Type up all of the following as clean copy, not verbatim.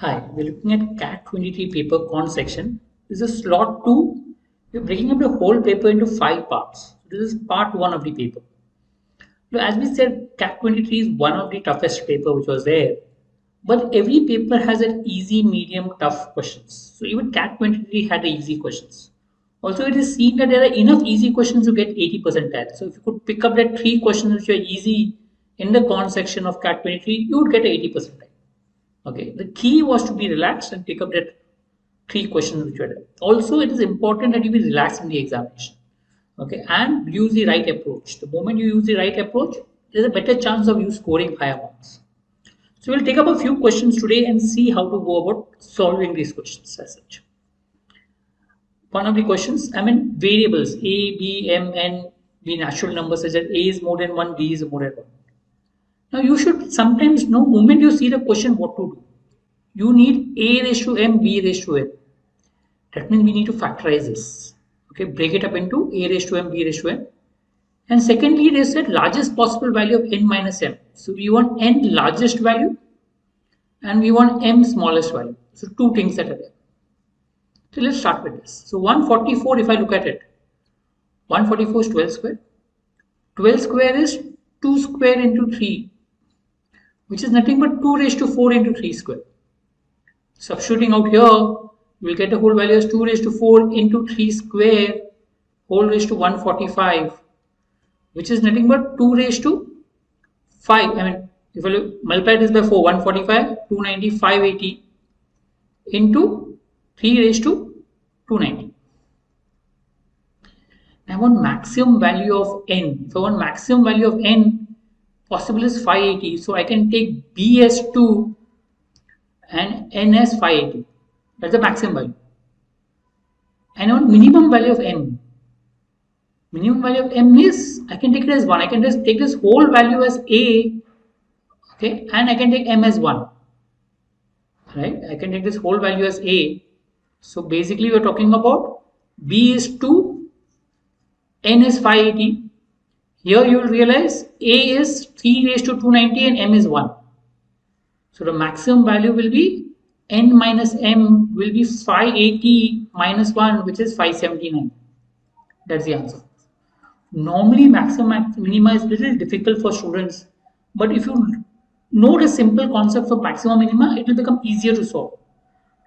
Hi, we're looking at CAT 23 paper Quant section. This is slot 2. We're breaking up the whole paper into 5 parts. This is part 1 of the paper. So as we said, CAT 23 is one of the toughest paper which was there. But every paper has an easy, medium, tough questions. So even CAT 23 had the easy questions. Also, it is seen that there are enough easy questions to get 80 percentile. So if you could pick up that 3 questions which are easy in the Quant section of CAT 23, you would get 80 percentile. Okay, the key was to be relaxed and pick up that 3 questions which were there. Also, it is important that you be relaxed in the examination. Okay, and use the right approach. The moment you use the right approach, there's a better chance of you scoring higher marks. So we'll take up a few questions today and see how to go about solving these questions as such. One of the questions, variables A, B, M, N, be natural numbers such as A is more than 1, B is more than 1. Now you should sometimes know moment you see the question what to do. You need A raised to M, B raised to N. That means we need to factorize this. Okay, break it up into A raised to M, B raised to N. And secondly, they said largest possible value of N minus M. So we want N largest value and we want M smallest value. So two things that are there. So let's start with this. So 144, if I look at it, 144 is 12 square. 12 square is 2 square into 3, which is nothing but 2 raised to 4 into 3 square. Substituting out here, you will get the whole value as 2 raised to 4 into 3 square whole raised to 145, which is nothing but 2 raised to 5. If I multiply this by 4, 145, 290, 580 into 3 raised to 290. I want maximum value of N. If I want maximum value of N, possible is 580. So I can take B as 2 and N as 580. That's the maximum value. And on minimum value of M. Minimum value of M is, I can take it as 1. I can just take this whole value as A. Okay, and I can take M as 1. Right? I can take this whole value as A. So basically we're talking about B is 2, N is 580. Here you will realize A is 3 raised to 290 and M is 1. So the maximum value will be N minus M will be 580 minus 1, which is 579. That's the answer. Normally maximum minima is a little difficult for students, but if you know the simple concepts of maximum minima, it will become easier to solve.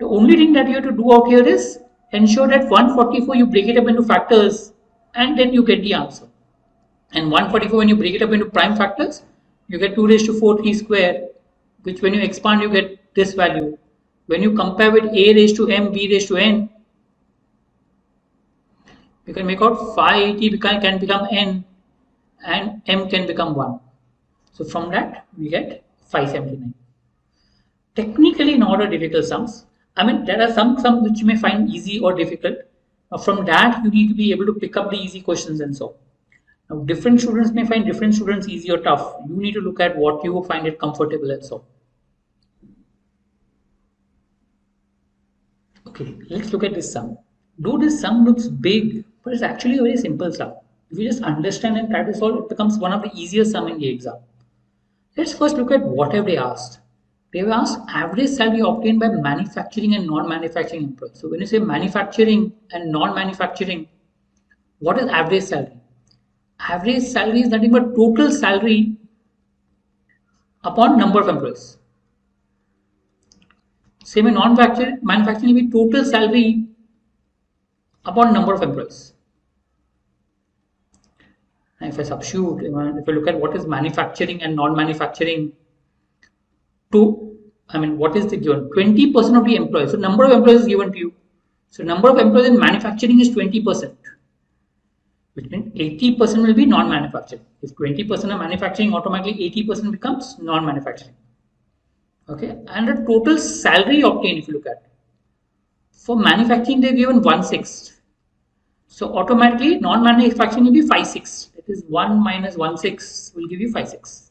The only thing that you have to do out here is ensure that 144 you break it up into factors and then you get the answer. And 144 when you break it up into prime factors, you get 2 raised to 4 3 square, which when you expand you get this value. When you compare with A raised to M, B raised to N, you can make out 580 can become N and M can become 1. So from that we get 579. Technically not a difficult sums. There are some sums which you may find easy or difficult. From that you need to be able to pick up the easy questions and so. Now different students may find different students easy or tough. You need to look at what you find it comfortable and so. Okay, let's look at this sum. Though this sum looks big, but it's actually a very simple sum. If you just understand and try to solve, it becomes one of the easiest sum in the exam. Let's first look at what have they asked. They have asked average salary obtained by manufacturing and non-manufacturing employees. So when you say manufacturing and non-manufacturing, what is average salary? Average salary is nothing but total salary upon number of employees. Same in non-manufacturing will be total salary upon number of employees. And if I substitute, if I look at what is manufacturing and non-manufacturing, what is the given? 20% of the employees. So number of employees is given to you. So number of employees in manufacturing is 20%, which means 80% will be non-manufacturing. If 20% are manufacturing, automatically 80% becomes non-manufacturing. Okay, and the total salary obtained, if you look at, for manufacturing they're given 1/6. So automatically non-manufacturing will be 5/6. That is 1 minus 1/6 will give you 5/6.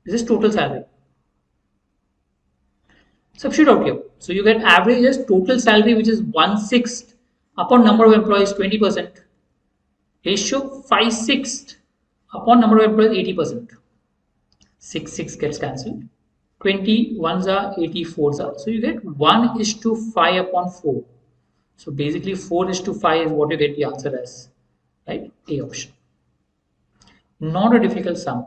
This is total salary. Substitute out here. So you get average as total salary, which is 1/6 upon number of employees 20%. Ratio 5/6 upon number of employees 80%. 6 gets cancelled. 20 ones are 84s are. So you get 1:5 upon 4. So basically 4:5 is what you get the answer as, right? A option. Not a difficult sum.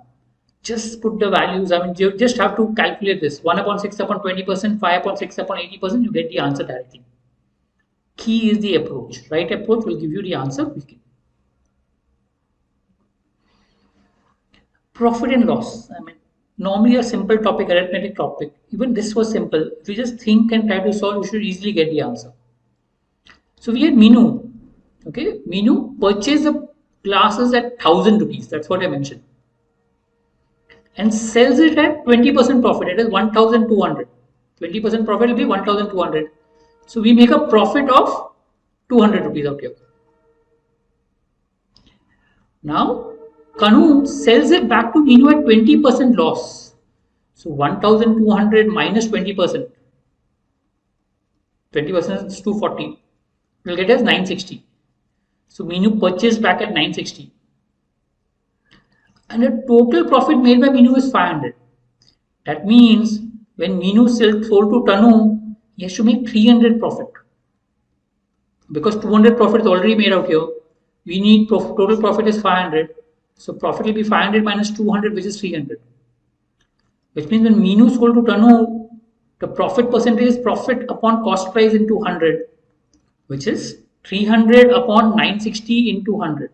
Just put the values. I mean, you just have to calculate this. 1 upon 6 upon 20%, 5 upon 6 upon 80%, you get the answer directly. Key is the approach. Right approach will give you the answer quickly. Profit and loss. I mean, normally a simple topic, arithmetic topic. Even this was simple. If you just think and try to solve, you should easily get the answer. So we had Minu. Okay, Minu purchased the glasses at 1,000 rupees. That's what I mentioned. And sells it at 20% profit. It is 1,200. 20% profit will be 1,200. So we make a profit of 200 rupees out here. Now Kanu sells it back to Minu at 20% loss. So 1,200 minus 20%. 20% is 240. We'll get as 960. So Minu purchased back at 960. And the total profit made by Minu is 500. That means when Minu sold to Tanu, he has to make 300 profit. Because 200 profit is already made out here. We need total profit is 500. So profit will be 500 minus 200, which is 300. Which means when Minu sold to Tanu, the profit percentage is profit upon cost price into 100, which is 300 upon 960 into 100.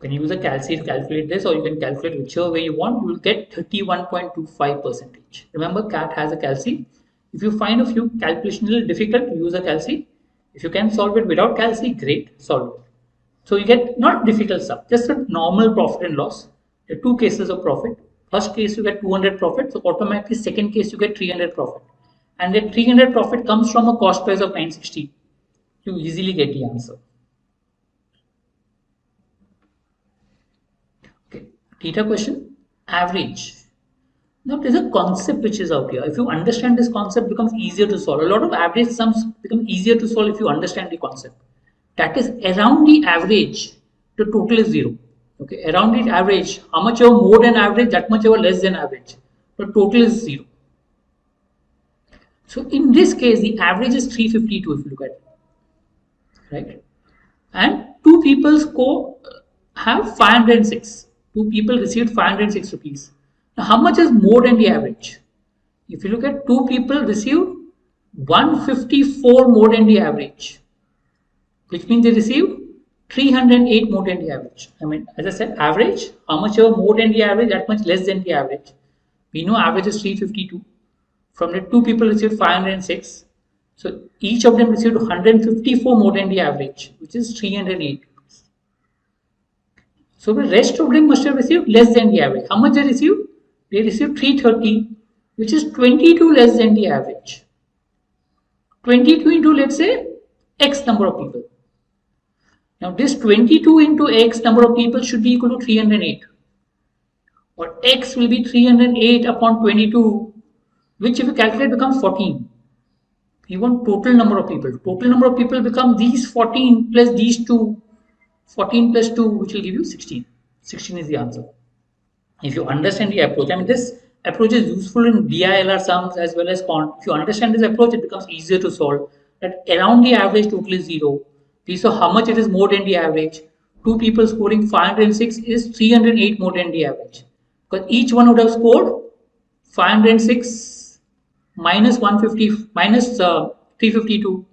When you use a calci to calculate this, or you can calculate whichever way you want, you will get 31.25%. Remember, CAT has a calci. If you find a few calculations a little difficult, use a calci. If you can solve it without calci, great, solve it. So you get not difficult stuff, just a normal profit and loss. There are two cases of profit. First case you get 200 profit, so automatically second case you get 300 profit. And that 300 profit comes from a cost price of 960. You easily get the answer. Okay, theta question, average. Now there's a concept which is out here. If you understand this concept, it becomes easier to solve. A lot of average sums become easier to solve if you understand the concept. That is, around the average, the total is 0. Okay, around the average, how much ever more than average, that much ever less than average. The total is 0. So in this case, the average is 352 if you look at it. Right? And two people have 506. Two people received 506 rupees. Now how much is more than the average? If you look at two people received 154 more than the average, which means they received 308 more than the average. I mean, as I said, average, how much ever more than the average, that much less than the average. We know average is 352. From the two people received 506. So each of them received 154 more than the average, which is 308. So the rest of them must have received less than the average. How much they received? They received 330, which is 22 less than the average. 22 into, let's say, X number of people. Now this 22 into X number of people should be equal to 308. Or X will be 308 upon 22, which if you calculate becomes 14. You want total number of people. Total number of people become these 14 plus these 2. 14 plus 2, which will give you 16. 16 is the answer. If you understand the approach, I mean, this approach is useful in DILR sums as well as Quant. If you understand this approach, it becomes easier to solve. That around the average total is 0. We saw how much it is more than the average. Two people scoring 506 is 308 more than the average. Because each one would have scored 506 minus 150 minus 352,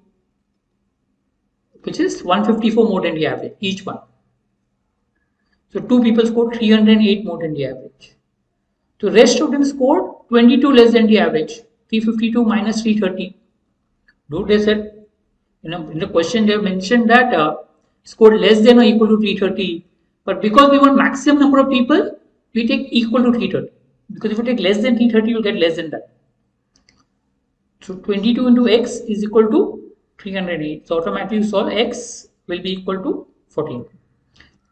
which is 154 more than the average, each one. So two people scored 308 more than the average. The rest of them scored 22 less than the average, 352 minus 330. Do they said, in the question they have mentioned that scored less than or equal to 330, but because we want maximum number of people, we take equal to 330. Because if you take less than 330, you will get less than that. So 22 into X is equal to 308. So automatically you solve X will be equal to 14. You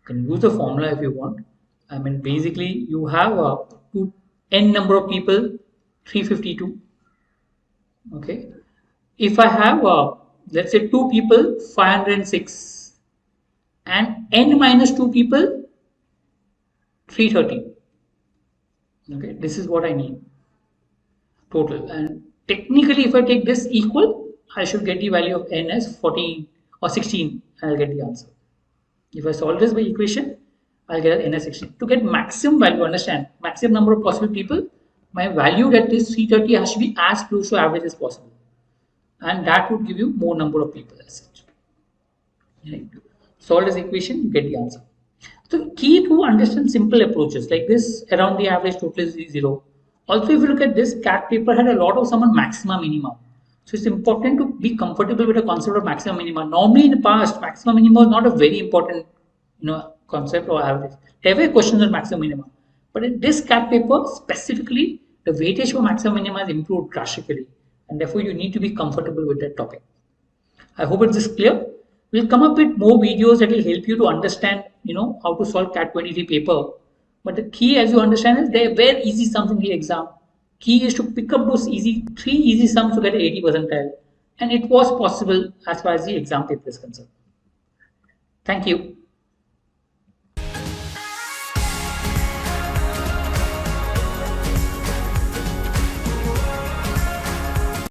can use the formula if you want. I mean, basically you have n number of people, 352. Okay. If I have let's say 2 people, 506, and n minus 2 people, 330. Okay, this is what I need total. And technically, if I take this equal, I should get the value of n as 14 or 16, and I'll get the answer. If I solve this by equation, I'll get n as 16. To get maximum value, understand, maximum number of possible people, my value that is 330 has to be as close to average as possible. And that would give you more number of people as such. Right? Solve this equation, you get the answer. So key to understand simple approaches like this around the average total is 0. Also, if you look at this, CAT paper had a lot of some on maximum minimum. So it's important to be comfortable with the concept of maximum minimum. Normally in the past, maximum minimum was not a very important concept or average. Every question is maximum minimum. But in this CAT paper specifically, the weightage for maximum minimum has improved drastically. And therefore you need to be comfortable with that topic. I hope it is clear. We'll come up with more videos that will help you to understand, how to solve CAT 23 paper. But the key, as you understand, is there were easy sums in the exam. Key is to pick up those three easy sums to get 80 percentile. And it was possible as far as the exam paper is concerned. Thank you.